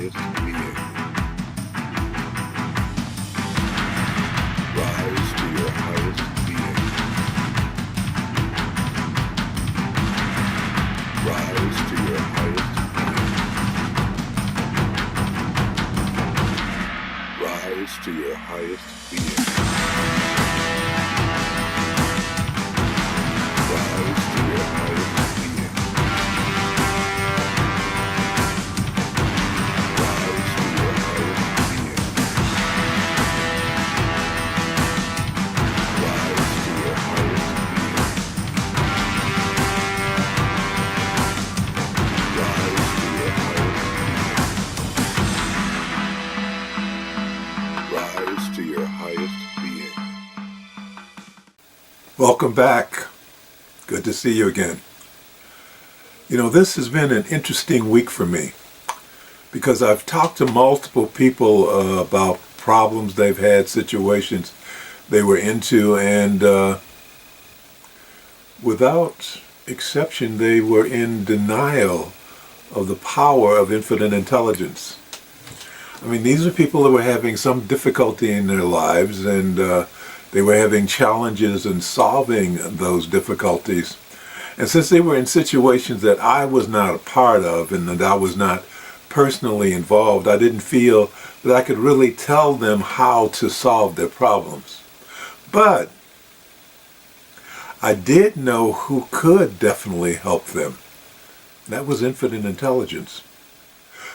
highest being. Rise to your highest being. Rise to your highest being. Rise to your highest being. Rise to your highest being. Rise to your highest being. Rise to your highest being. Rise to your highest being. Rise to your highest being. Welcome back. Good to see you again. You know, this has been an interesting week for me because I've talked to multiple people about problems they've had, situations they were into, and without exception, they were in denial of the power of infinite intelligence. I mean, these are people that were having some difficulty in their lives, and they were having challenges in solving those difficulties. And since they were in situations that I was not a part of and that I was not personally involved, I didn't feel that I could really tell them how to solve their problems. But I did know who could definitely help them. That was infinite intelligence.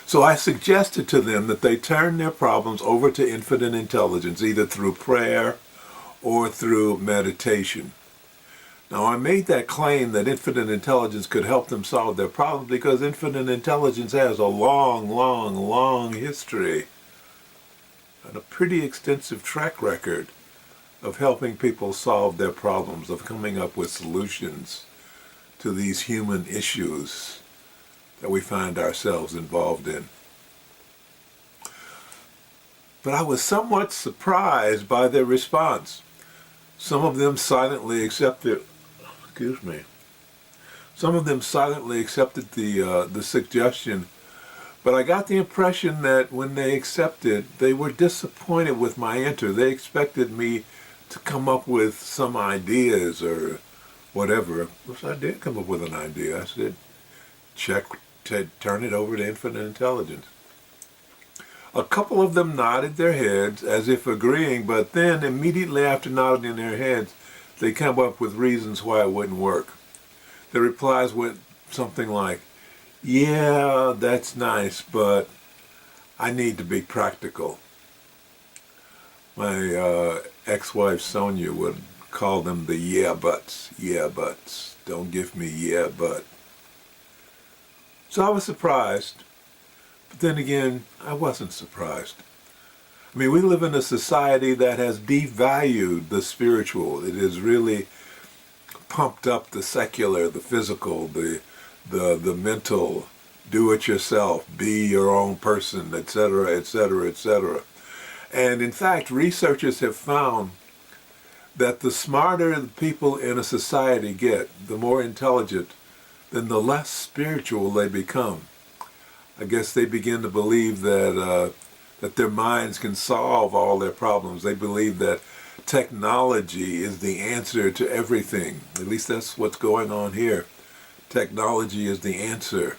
So I suggested to them that they turn their problems over to infinite intelligence, either through prayer or through meditation. Now, I made that claim that infinite intelligence could help them solve their problems because infinite intelligence has a long history and a pretty extensive track record of helping people solve their problems, of coming up with solutions to these human issues that we find ourselves involved in. But I was somewhat surprised by their response. Some of them silently accepted, some of them silently accepted the suggestion, but I got the impression that when they accepted, they were disappointed with my answer. They expected me to come up with some ideas or whatever. Of course, I did come up with an idea. I said, turn it over to infinite intelligence. A couple of them nodded their heads as if agreeing, but then immediately after nodding their heads, they came up with reasons why it wouldn't work. Their replies went something like, yeah, that's nice, but I need to be practical. My ex-wife Sonia would call them the yeah buts. Yeah buts. Don't give me yeah but. So I was surprised. But then again, I wasn't surprised. I mean, we live in a society that has devalued the spiritual. It has really pumped up the secular, the physical, the mental, do it yourself, be your own person, etc., etc., etc. And in fact, researchers have found that the smarter the people in a society get, the more intelligent, then the less spiritual they become. I guess they begin to believe that their minds can solve all their problems. They believe that technology is the answer to everything. At least that's what's going on here. Technology is the answer.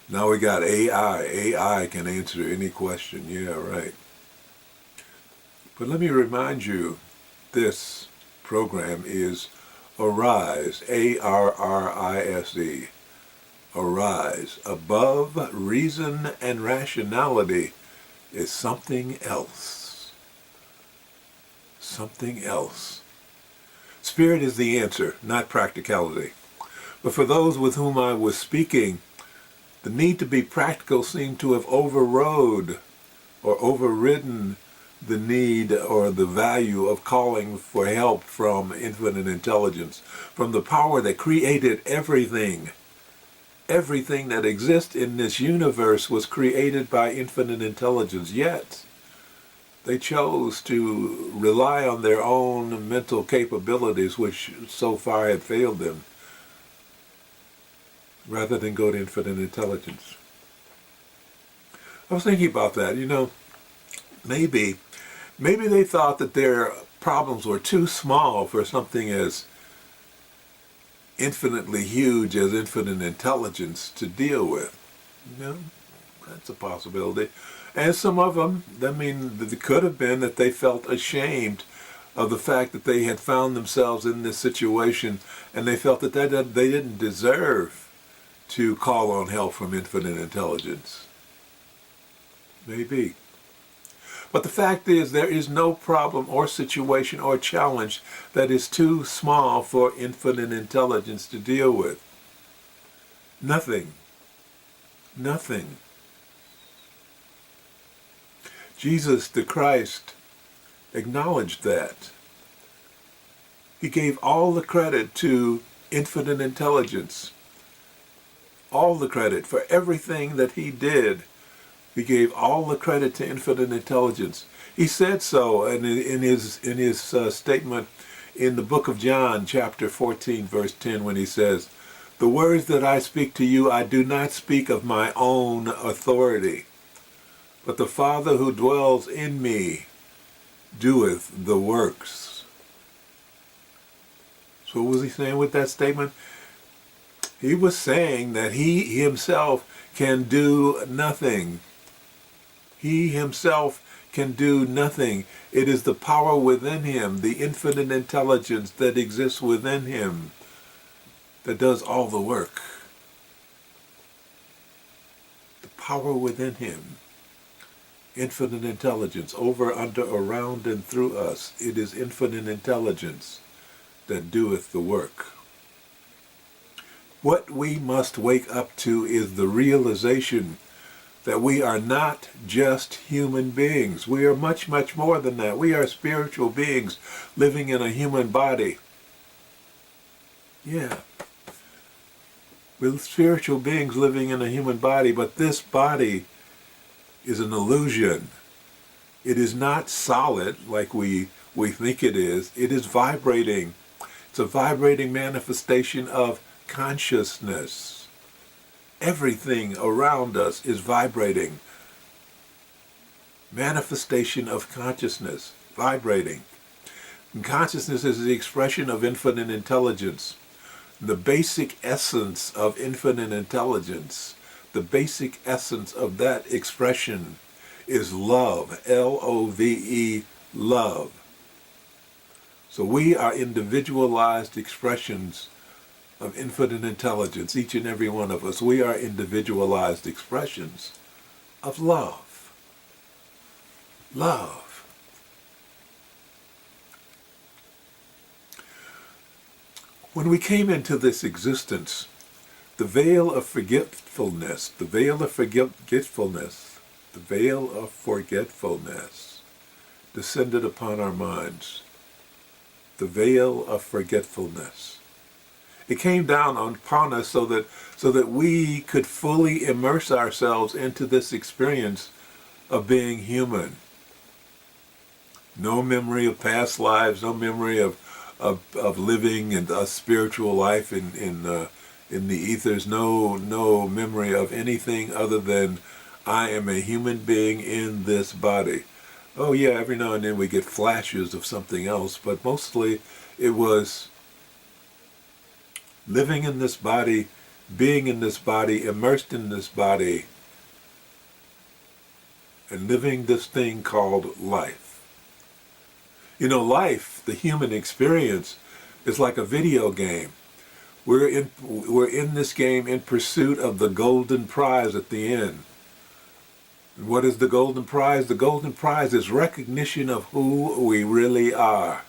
Now we got AI. AI can answer any question. Yeah, right. But let me remind you, this program is ARRISE, A-R-R-I-S-E. ARRISE. Above reason and rationality is something else. Something else. Spirit is the answer, not practicality. But for those with whom I was speaking, the need to be practical seemed to have overrode or overridden the need or the value of calling for help from infinite intelligence, from the power that created everything. Everything that exists in this universe was created by infinite intelligence, yet they chose to rely on their own mental capabilities, which so far had failed them, rather than go to infinite intelligence. I was thinking about that. Maybe they thought that their problems were too small for something as infinitely huge as infinite intelligence to deal with. That's a possibility. And some of them, it could have been that they felt ashamed of the fact that they had found themselves in this situation, and they felt that they didn't deserve to call on help from infinite intelligence. Maybe. But the fact is, there is no problem or situation or challenge that is too small for infinite intelligence to deal with. Nothing. Nothing. Jesus the Christ acknowledged that. He gave all the credit to infinite intelligence. All the credit for everything that he did. He gave all the credit to infinite intelligence. He said so in his statement in the book of John, chapter 14, verse 10, when he says, "The words that I speak to you, I do not speak of my own authority, but the Father who dwells in me doeth the works." So what was he saying with that statement? He was saying that he himself can do nothing. He himself can do nothing. It is the power within him, the infinite intelligence that exists within him, that does all the work. The power within him, infinite intelligence, over, under, around, and through us. It is infinite intelligence that doeth the work. What we must wake up to is the realization that we are not just human beings. We are much, much more than that. We are spiritual beings living in a human body. Yeah. We're spiritual beings living in a human body, but this body is an illusion. It is not solid like we think it is. It is vibrating. It's a vibrating manifestation of consciousness. Everything around us is vibrating. Manifestation of consciousness, vibrating. And consciousness is the expression of infinite intelligence. The basic essence of infinite intelligence, the basic essence of that expression is love, L-O-V-E, love. So we are individualized expressions of infinite intelligence, each and every one of us. We are individualized expressions of love. Love. When we came into this existence, the veil of forgetfulness descended upon our minds. The veil of forgetfulness. It came down upon us so that we could fully immerse ourselves into this experience of being human. No memory of past lives, no memory of living in a spiritual life in the ethers, no memory of anything other than I am a human being in this body. Oh yeah, every now and then we get flashes of something else, but mostly it was living in this body, being in this body, immersed in this body, and living this thing called life. Life, the human experience, is like a video game. We're in this game in pursuit of the golden prize at the end. And what is the golden prize? The golden prize is recognition of who we really are.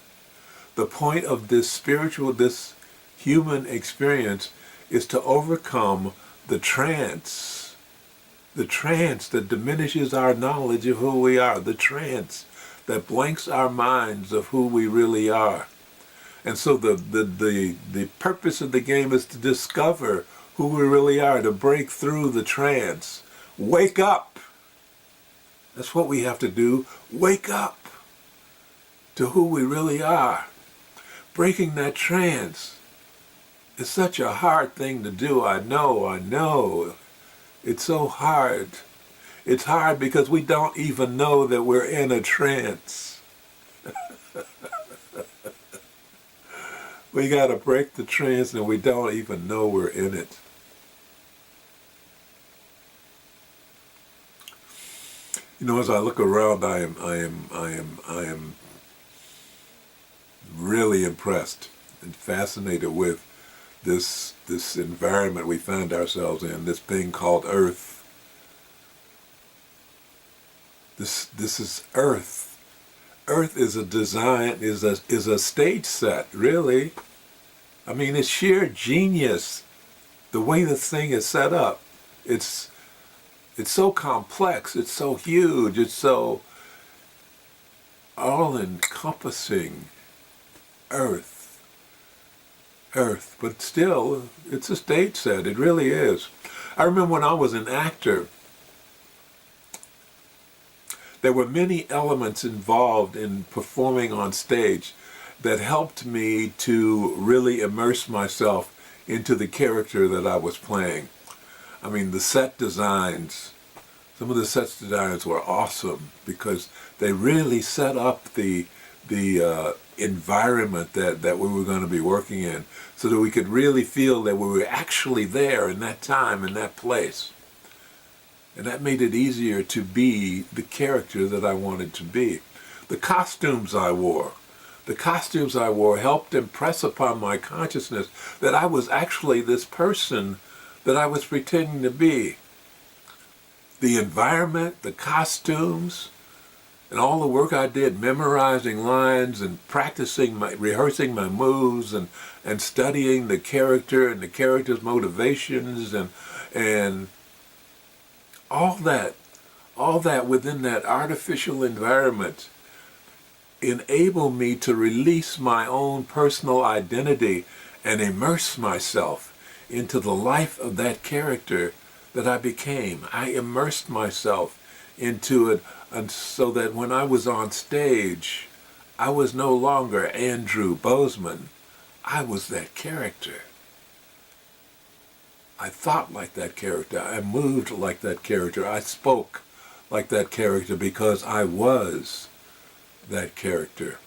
The point of this human experience is to overcome the trance that diminishes our knowledge of who we are, the trance that blanks our minds of who we really are. And so the purpose of the game is to discover who we really are, to break through the trance. Wake up! That's what we have to do. Wake up to who we really are. Breaking that trance is such a hard thing to do. I know. It's so hard. It's hard because we don't even know that we're in a trance. We got to break the trance and we don't even know we're in it. You know, as I look around, I am really impressed and fascinated with this environment we find ourselves in, this thing called Earth. This is Earth. Earth is a design, is a stage set, really. I mean, it's sheer genius. The way this thing is set up, it's so complex, it's so huge, it's so all-encompassing. Earth, but still, it's a stage set. It really is. I remember when I was an actor, there were many elements involved in performing on stage that helped me to really immerse myself into the character that I was playing. I mean, the set designs, some of the set designs were awesome because they really set up the environment that we were going to be working in so that we could really feel that we were actually there in that time, in that place. And that made it easier to be the character that I wanted to be. The costumes I wore helped impress upon my consciousness that I was actually this person that I was pretending to be. The environment, the costumes, and all the work I did memorizing lines and rehearsing my moves and studying the character and the character's motivations and all that within that artificial environment enabled me to release my own personal identity and immerse myself into the life of that character that I became. I immersed myself into it, and so that when I was on stage, I was no longer Andrew Bozeman. I was that character. I thought like that character. I moved like that character. I spoke like that character because I was that character.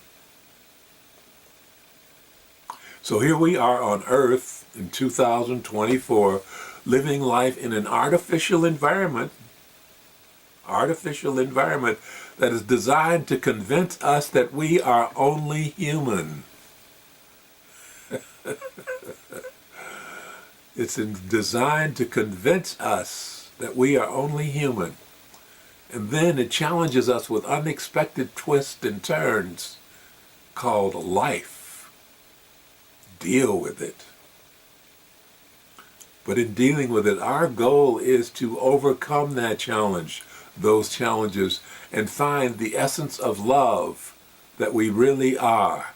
So here we are on Earth in 2024, living life in an artificial environment that is designed to convince us that we are only human. It's designed to convince us that we are only human. And then it challenges us with unexpected twists and turns called life. Deal with it. But in dealing with it, our goal is to overcome that challenge, those challenges, and find the essence of love that we really are.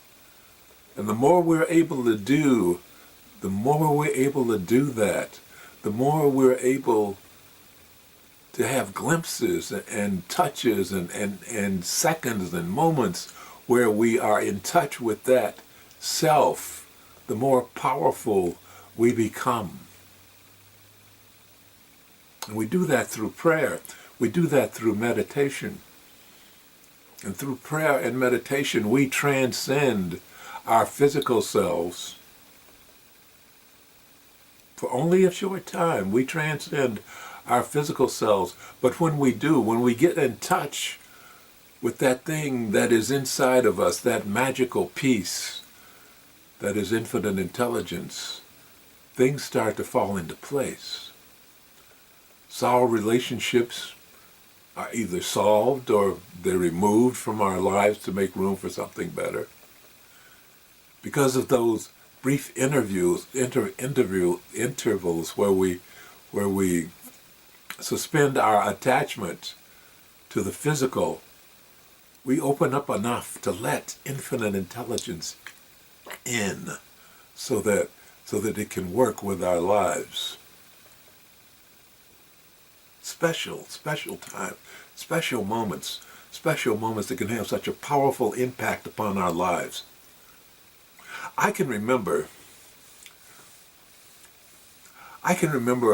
And the more we're able to do that, the more we're able to have glimpses and touches and seconds and moments where we are in touch with that self, the more powerful we become. And we do that through prayer. We do that through meditation. And through prayer and meditation, we transcend our physical selves. For only a short time, we transcend our physical selves. But when we do, when we get in touch with that thing that is inside of us, that magical peace, that is infinite intelligence, things start to fall into place. Sour relationships are either solved or they're removed from our lives to make room for something better. Because of those brief intervals where we suspend our attachment to the physical, we open up enough to let infinite intelligence in so that it can work with our lives. Special time, special moments that can have such a powerful impact upon our lives. I can remember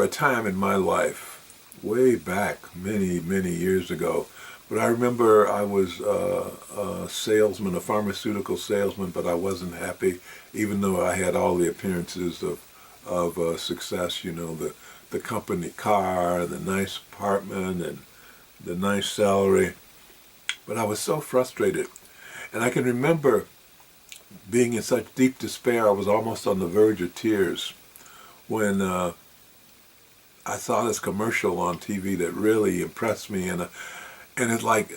a time in my life way back, many, many years ago. But I remember I was a salesman, a pharmaceutical salesman, but I wasn't happy, even though I had all the appearances of success, you know, the company car, the nice apartment, and the nice salary. But I was so frustrated. And I can remember being in such deep despair, I was almost on the verge of tears when I saw this commercial on TV that really impressed me, and it's like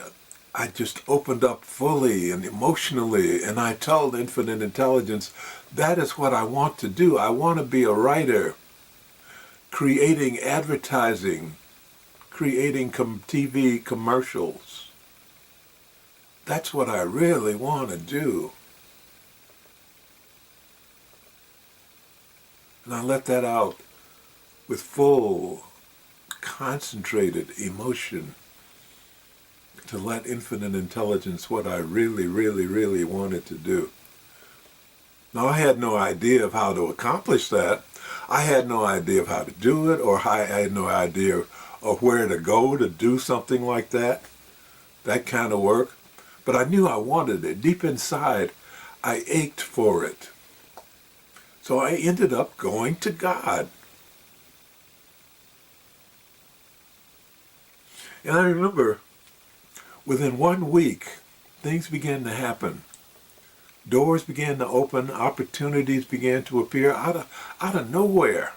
I just opened up fully and emotionally, and I told Infinite Intelligence, that is what I want to do. I want to be a writer, creating advertising, creating TV commercials. That's what I really want to do. And I let that out with full, concentrated emotion to let Infinite Intelligence what I really, really, really wanted to do. Now, I had no idea of how to accomplish that. I had no idea of how to do it, or I had no idea of where to go to do something like that kind of work. But I knew I wanted it. Deep inside, I ached for it. So I ended up going to God. And I remember within 1 week, things began to happen. Doors began to open, opportunities began to appear out of nowhere.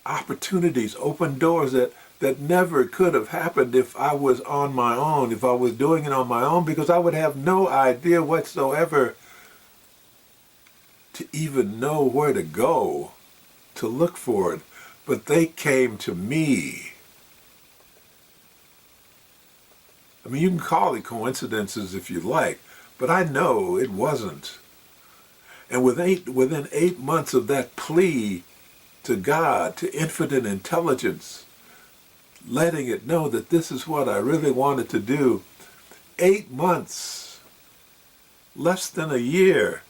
Opportunities, open doors that never could have happened if I was on my own, if I was doing it on my own, because I would have no idea whatsoever to even know where to go to look for it. But they came to me. I mean, you can call it coincidences if you like, but I know it wasn't. And within 8 months of that plea to God, to Infinite Intelligence, letting it know that this is what I really wanted to do, 8 months, less than a year,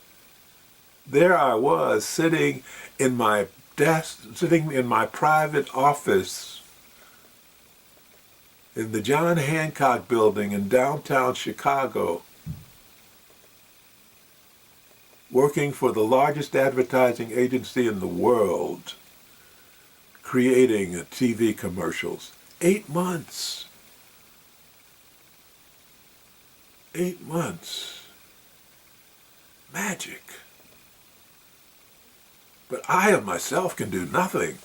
there I was sitting in my desk, sitting in my private office in the John Hancock building in downtown Chicago, working for the largest advertising agency in the world, creating TV commercials. 8 months. 8 months. Magic. But I of myself can do nothing.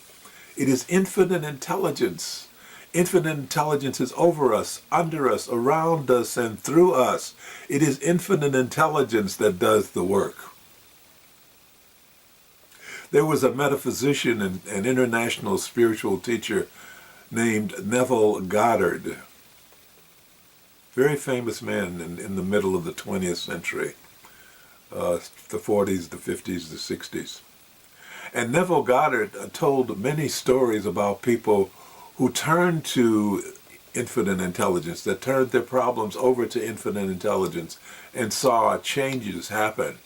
It is Infinite Intelligence. Infinite Intelligence is over us, under us, around us, and through us. It is Infinite Intelligence that does the work. There was a metaphysician and an international spiritual teacher named Neville Goddard. Very famous man in the middle of the 20th century, the 40s, the 50s, the 60s. And Neville Goddard told many stories about people who turned to Infinite Intelligence, that turned their problems over to Infinite Intelligence and saw changes happen.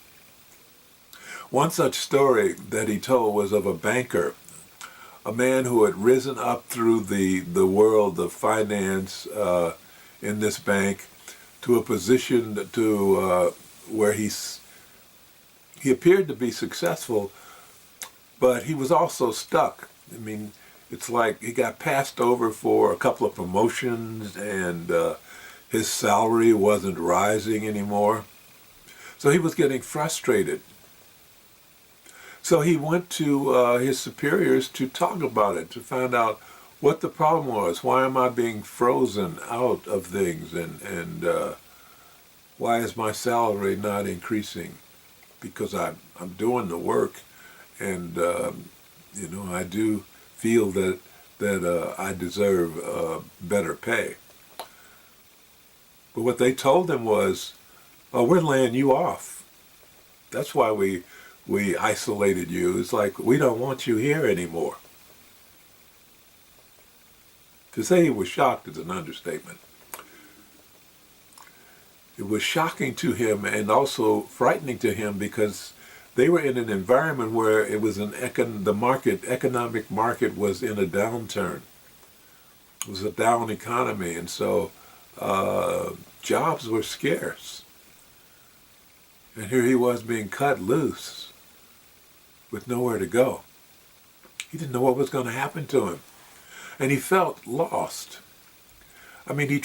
One such story that he told was of a banker, a man who had risen up through the world of finance in this bank to a position to where he appeared to be successful, but he was also stuck. I mean, it's like he got passed over for a couple of promotions and his salary wasn't rising anymore. So he was getting frustrated. So he went to his superiors to talk about it, to find out what the problem was. Why am I being frozen out of things, and why is my salary not increasing? Because I'm doing the work, and I do feel that I deserve better pay. But what they told him was, "Oh, we're laying you off. That's why we isolated you. It's like, we don't want you here anymore." To say he was shocked is an understatement. It was shocking to him and also frightening to him because They were in an environment where it was economic market was in a downturn. It was a down economy, and so jobs were scarce. And here he was being cut loose with nowhere to go. He didn't know what was going to happen to him. And he felt lost. I mean, he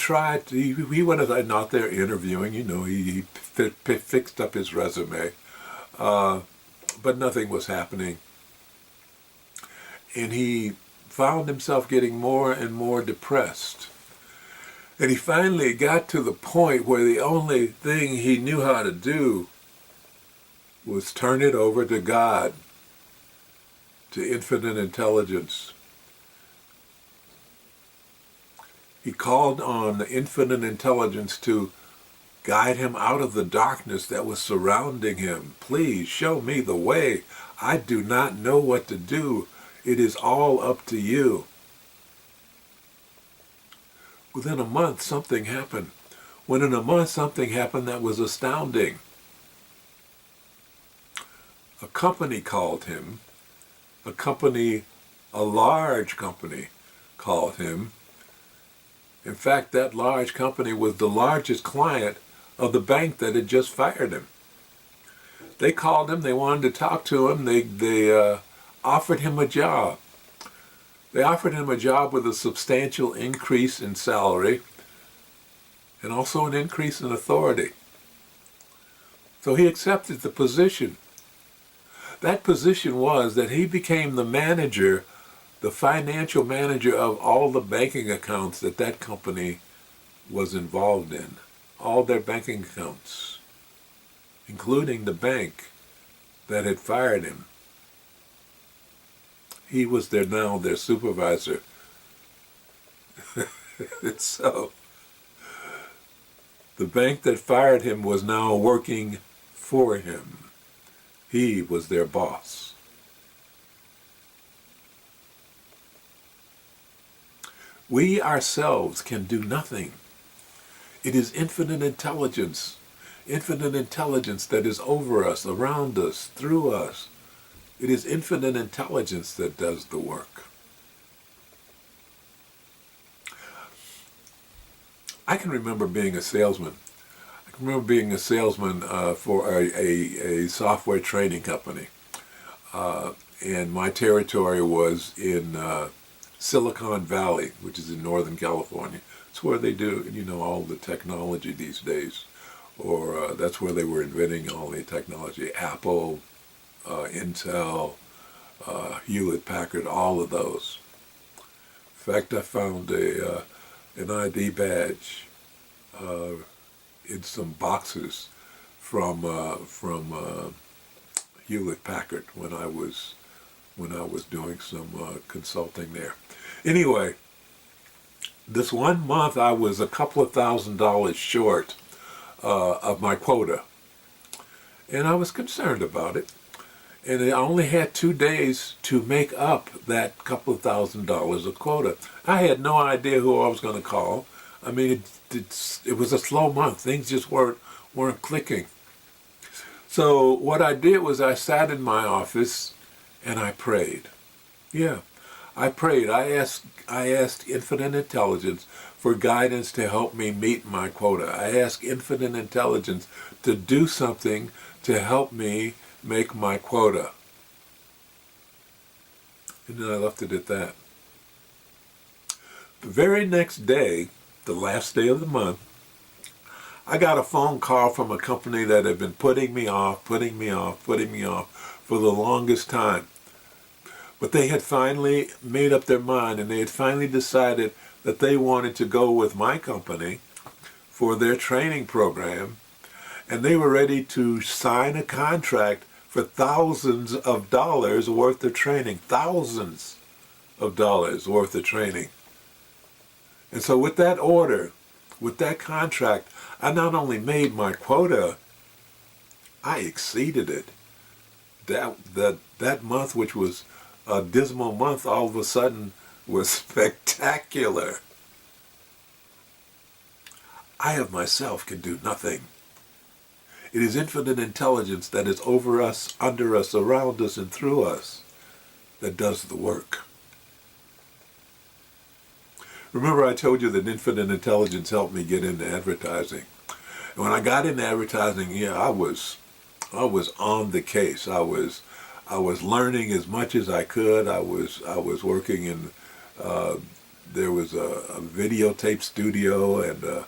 went out there interviewing, he fixed up his resume, but nothing was happening. And he found himself getting more and more depressed. And he finally got to the point where the only thing he knew how to do was turn it over to God, to infinite intelligence. He called on the infinite intelligence to guide him out of the darkness that was surrounding him. Please show me the way. I do not know what to do. It is all up to you. Within a month, something happened. Within a month, something happened that was astounding. A company called him. A large company called him. In fact, that large company was the largest client of the bank that had just fired him. They called him, they wanted to talk to him, they offered him a job. They offered him a job with a substantial increase in salary and also an increase in authority. So he accepted the position. That position was that he became the manager, the financial manager of all the banking accounts that company was involved in. All their banking accounts, including the bank that had fired him. He was their supervisor. So, the bank that fired him was now working for him. He was their boss. We ourselves can do nothing. It is infinite intelligence that is over us, around us, through us. It is infinite intelligence that does the work. I can remember being a salesman. I can remember being a salesman for a software training company. And my territory was in Silicon Valley, which is in Northern California. It's where they do, all the technology these days. Or that's where they were inventing all the technology. Apple, Intel, Hewlett-Packard, all of those. In fact, I found an ID badge in some boxes from Hewlett-Packard when I was doing some consulting there. Anyway, this 1 month I was a couple of $1,000s short of my quota, and I was concerned about it. And I only had 2 days to make up that couple of $1,000s of quota. I had no idea who I was going to call. I mean, it was a slow month. Things just weren't clicking. So what I did was I sat in my office and I prayed. Yeah, I prayed. I asked infinite intelligence for guidance to help me meet my quota. I asked infinite intelligence to do something to help me make my quota. And then I left it at that. The very next day, the last day of the month, I got a phone call from a company that had been putting me off for the longest time. But they had finally made up their mind, and they had finally decided that they wanted to go with my company for their training program, and they were ready to sign a contract for thousands of dollars worth of training. Thousands of dollars worth of training. And so with that order, with that contract, I not only made my quota, I exceeded it. That month, which was a dismal month, all of a sudden was spectacular. I of myself can do nothing. It is infinite intelligence that is over us, under us, around us, and through us that does the work. Remember I told you that infinite intelligence helped me get into advertising. And when I got into advertising, yeah, I was on the case. I was learning as much as I could. I was working in there was a videotape studio and a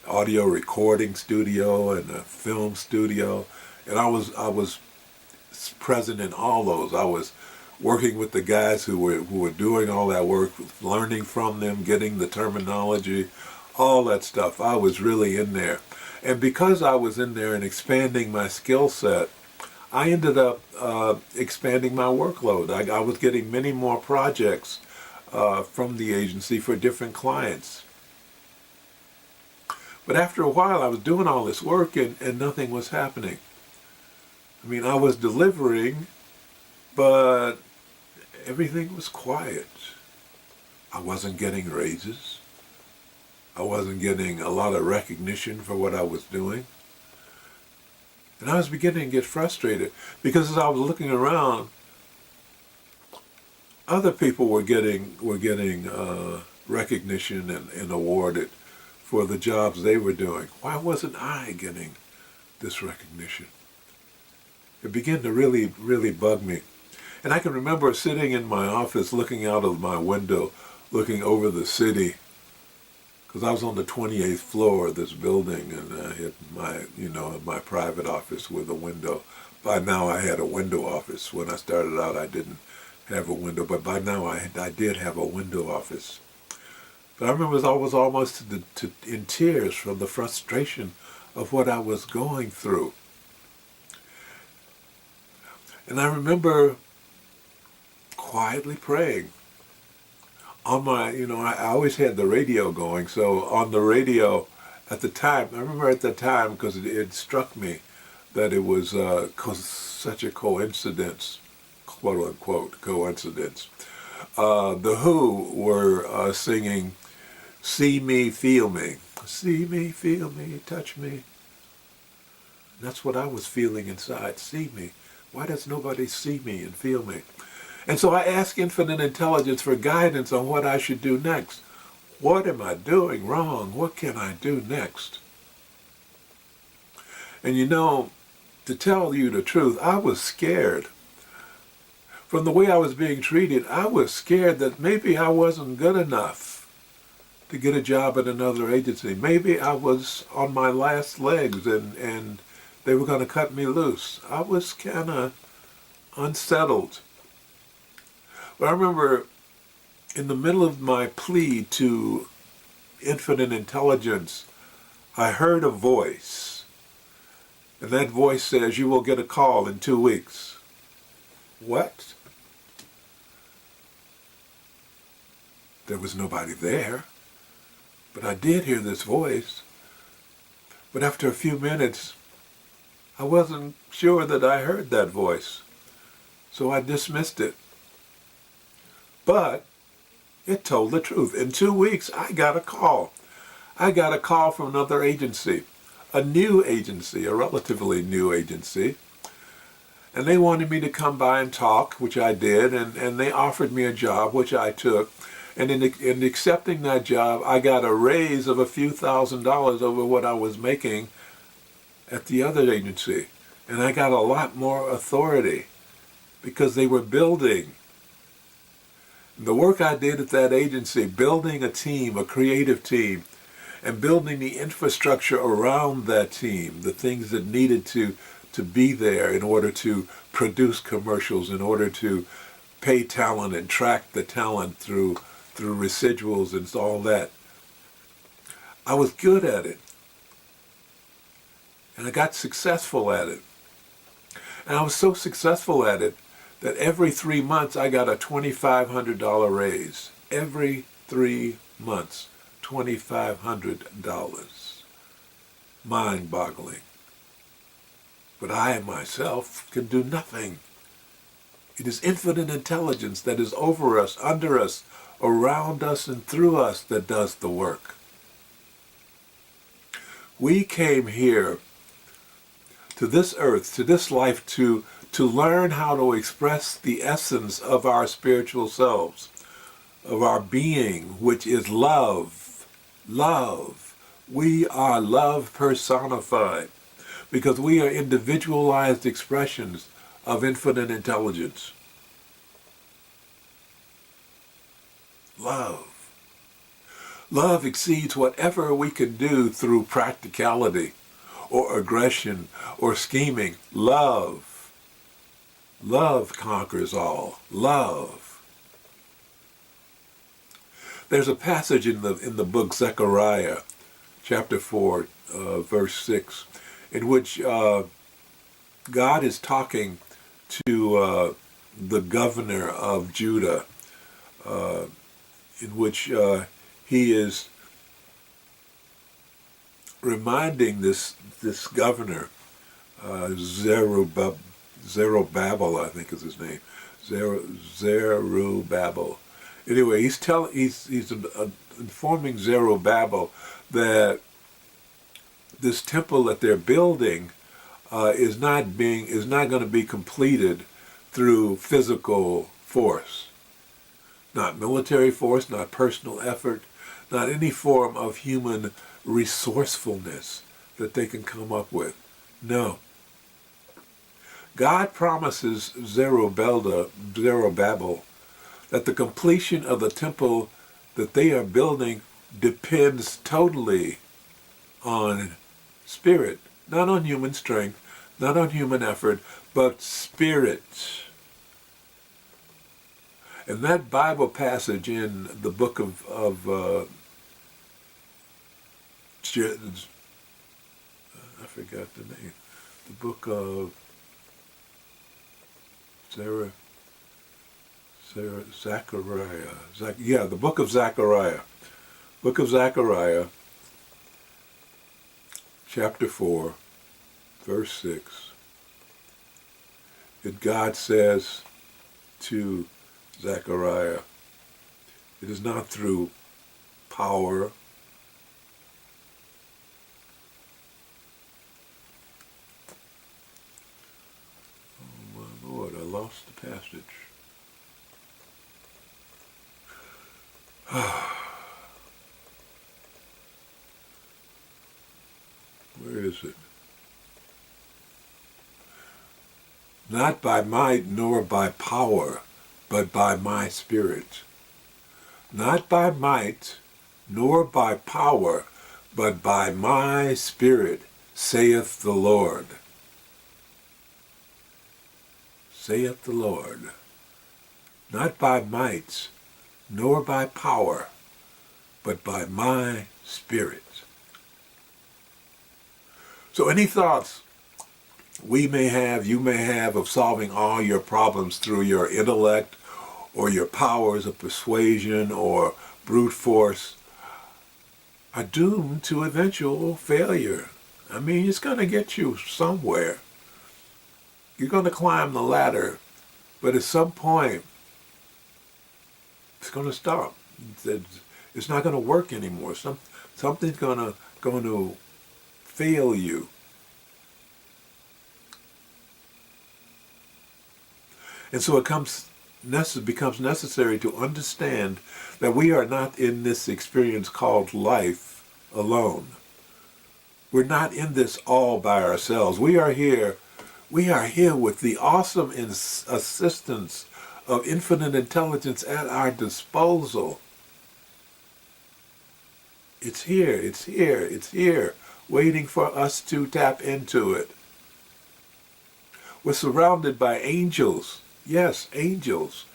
audio recording studio and a film studio, and I was present in all those. I was working with the guys who were doing all that work, learning from them, getting the terminology, all that stuff. I was really in there. And because I was in there and expanding my skill set, I ended up expanding my workload. I was getting many more projects from the agency for different clients. But after a while, I was doing all this work and nothing was happening. I mean, I was delivering, but everything was quiet. I wasn't getting raises. I wasn't getting a lot of recognition for what I was doing. And I was beginning to get frustrated because as I was looking around, other people were getting recognition and awarded for the jobs they were doing. Why wasn't I getting this recognition? It began to really, really bug me. And I can remember sitting in my office looking out of my window, looking over the city, because I was on the 28th floor of this building, and I had my private office with a window. By now I had a window office. When I started out I didn't have a window, but by now I did have a window office. But I remember I was almost in tears from the frustration of what I was going through. And I remember quietly praying. On my, I always had the radio going, so on the radio at the time, I remember at the time, because it struck me that it was such a coincidence, quote unquote, coincidence. The Who were singing, "See Me, Feel Me." See me, feel me, touch me. And that's what I was feeling inside. See me. Why does nobody see me and feel me? And so I asked infinite intelligence for guidance on what I should do next. What am I doing wrong? What can I do next? And to tell you the truth, I was scared. From the way I was being treated, I was scared that maybe I wasn't good enough to get a job at another agency. Maybe I was on my last legs and they were going to cut me loose. I was kind of unsettled. But I remember in the middle of my plea to infinite intelligence, I heard a voice. And that voice says, "You will get a call in 2 weeks." What? There was nobody there. But I did hear this voice. But after a few minutes, I wasn't sure that I heard that voice. So I dismissed it. But it told the truth. In 2 weeks, I got a call. I got a call from another agency, a new agency, a relatively new agency. And they wanted me to come by and talk, which I did, and they offered me a job, which I took. And in accepting that job, I got a raise of a few $1,000s over what I was making at the other agency. And I got a lot more authority because they were building. The work I did at that agency, building a team, a creative team, and building the infrastructure around that team, the things that needed to be there in order to produce commercials, in order to pay talent and track the talent through residuals and all that. I was good at it. And I got successful at it. And I was so successful at it that every 3 months I got a $2,500 raise. Every 3 months, $2,500. Mind-boggling. But I myself can do nothing. It is infinite intelligence that is over us, under us, around us, and through us that does the work. We came here to this earth, to this life, to learn how to express the essence of our spiritual selves, of our being, which is love. Love. We are love personified because we are individualized expressions of infinite intelligence. Love. Love exceeds whatever we can do through practicality or aggression or scheming. Love. Love conquers all. Love. There's a passage in the book Zechariah, chapter 4, verse 6, in which God is talking to the governor of Judah, in which he is reminding this governor, Zerubbabel, I think is his name, Zerubbabel. Anyway, he's informing Zerubbabel that this temple that they're building is not going to be completed through physical force, not military force, not personal effort, not any form of human resourcefulness that they can come up with. No. God promises Zerubbabel that the completion of the temple that they are building depends totally on spirit, not on human strength, not on human effort, but spirit. And that Bible passage in the book of I forgot the name, the book of Zechariah. The book of Zechariah. Book of Zechariah, chapter 4, verse 6. And God says to Zechariah, it is not through power, oh my Lord, I lost the passage. Where is it? Not by might nor by power, but by my spirit. Not by might nor by power, but by my spirit, saith the Lord. Saith the Lord. Not by might nor by power, but by my spirit. So any thoughts you may have of solving all your problems through your intellect or your powers of persuasion or brute force are doomed to eventual failure. I mean, it's going to get you somewhere. You're going to climb the ladder, but at some point, it's going to stop. It's not going to work anymore. Something's going to fail you. And so it becomes necessary to understand that we are not in this experience called life alone. We're not in this all by ourselves. We are here with the awesome assistance of infinite intelligence at our disposal. It's here, waiting for us to tap into it. We're surrounded by angels. Yes, angels.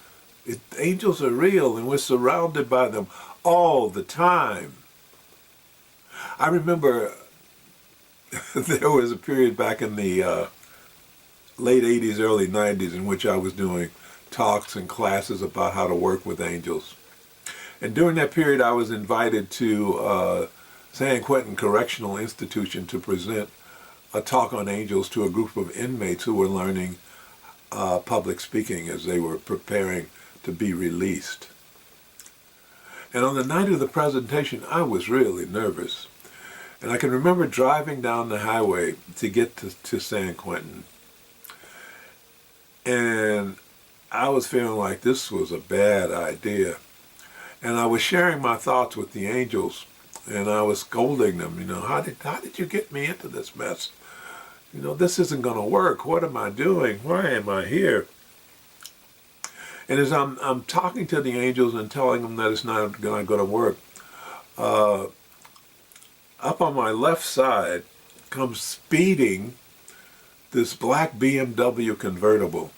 Angels are real, and we're surrounded by them all the time. I remember there was a period back in the late 80s, early 90s in which I was doing talks and classes about how to work with angels. And during that period, I was invited to San Quentin Correctional Institution to present a talk on angels to a group of inmates who were learning public speaking as they were preparing to be released. And on the night of the presentation, I was really nervous. And I can remember driving down the highway to get to San Quentin. And I was feeling like this was a bad idea. And I was sharing my thoughts with the angels, and I was scolding them, how did you get me into this mess? This isn't going to work. What am I doing? Why am I here? And as I'm talking to the angels and telling them that it's not going to work, up on my left side comes speeding this black BMW convertible.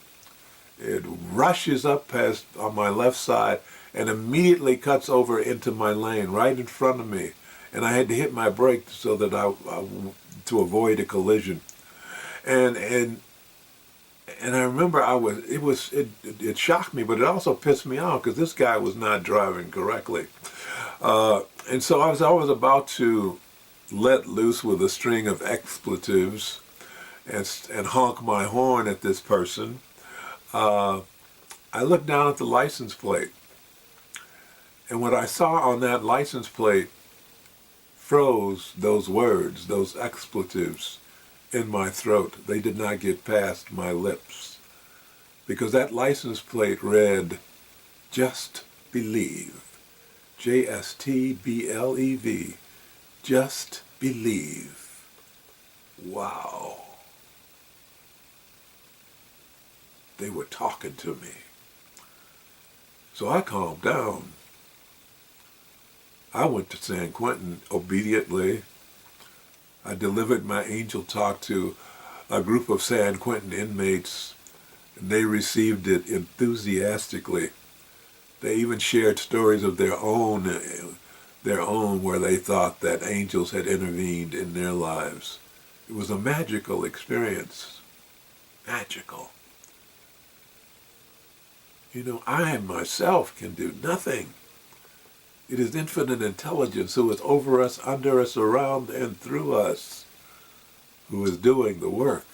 It rushes up past on my left side and immediately cuts over into my lane right in front of me. And I had to hit my brake so that to avoid a collision. And I remember it shocked me, but it also pissed me off because this guy was not driving correctly. And so I was about to let loose with a string of expletives and honk my horn at this person. I looked down at the license plate, and what I saw on that license plate froze those words, those expletives in my throat. They did not get past my lips, because that license plate read, "Just Believe." JSTBLEV. Just believe. Wow. They were talking to me. So I calmed down. I went to San Quentin obediently. I delivered my angel talk to a group of San Quentin inmates, and they received it enthusiastically. They even shared stories of their own where they thought that angels had intervened in their lives. It was a magical experience. Magical. I myself can do nothing. It is infinite intelligence who is over us, under us, around, and through us who is doing the work.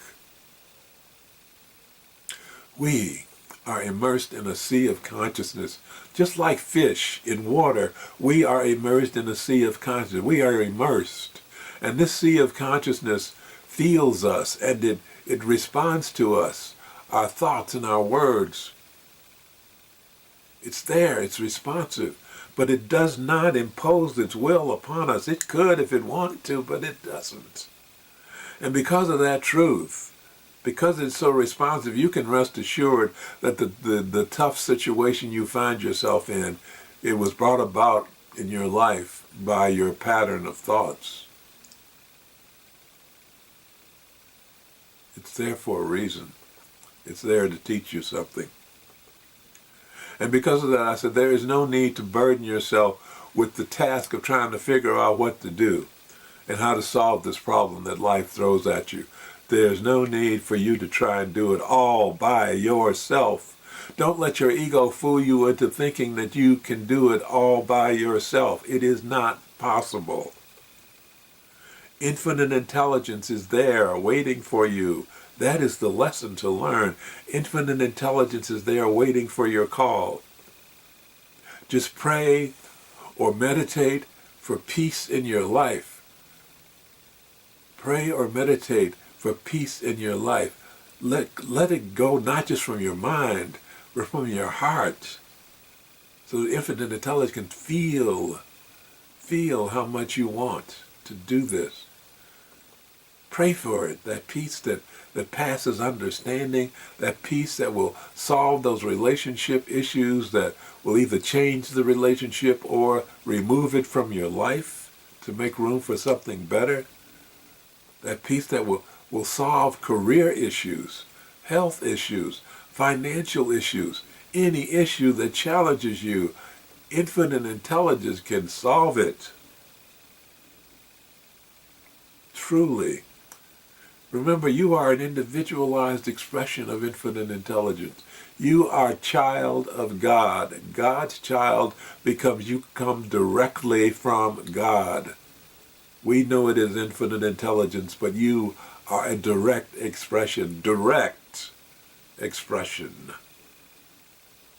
We are immersed in a sea of consciousness. Just like fish in water, we are immersed in a sea of consciousness. We are immersed. And this sea of consciousness feels us, and it responds to us, our thoughts and our words. It's there, it's responsive, but it does not impose its will upon us. It could if it wanted to, but it doesn't. And because of that truth, because it's so responsive, you can rest assured that the tough situation you find yourself in, it was brought about in your life by your pattern of thoughts. It's there for a reason. It's there to teach you something. And because of that, I said, there is no need to burden yourself with the task of trying to figure out what to do and how to solve this problem that life throws at you. There's no need for you to try and do it all by yourself. Don't let your ego fool you into thinking that you can do it all by yourself. It is not possible. Infinite intelligence is there waiting for you. That is the lesson to learn. Infinite intelligence is there waiting for your call. Just pray or meditate for peace in your life. Pray or meditate for peace in your life. Let it go not just from your mind, but from your heart. So that infinite intelligence can feel how much you want to do this. Pray for it, that peace that passes understanding, that peace that will solve those relationship issues that will either change the relationship or remove it from your life to make room for something better. That peace that will solve career issues, health issues, financial issues, any issue that challenges you. Infinite intelligence can solve it. Truly. Remember, you are an individualized expression of infinite intelligence. You are a child of God. God's child becomes you come directly from God. We know it is infinite intelligence, but you are a direct expression.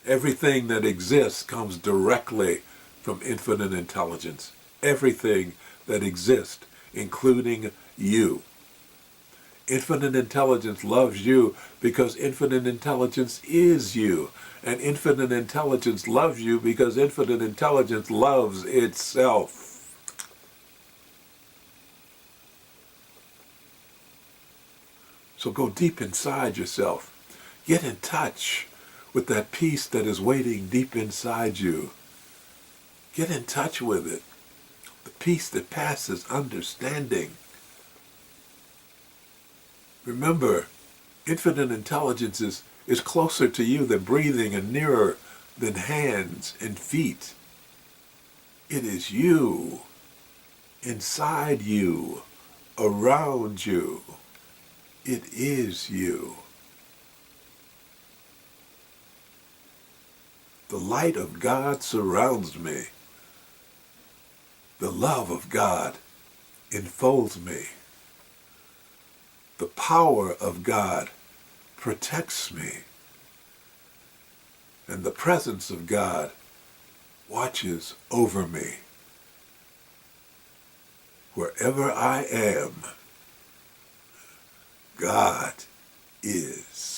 Everything that exists comes directly from infinite intelligence. Everything that exists including you. Infinite intelligence loves you because infinite intelligence is you. And infinite intelligence loves you because infinite intelligence loves itself. So go deep inside yourself. Get in touch with that peace that is waiting deep inside you. Get in touch with it. The peace that passes understanding. Remember, infinite intelligence is closer to you than breathing and nearer than hands and feet. It is you, inside you, around you. It is you. The light of God surrounds me. The love of God enfolds me. The power of God protects me. And the presence of God watches over me. Wherever I am, God is.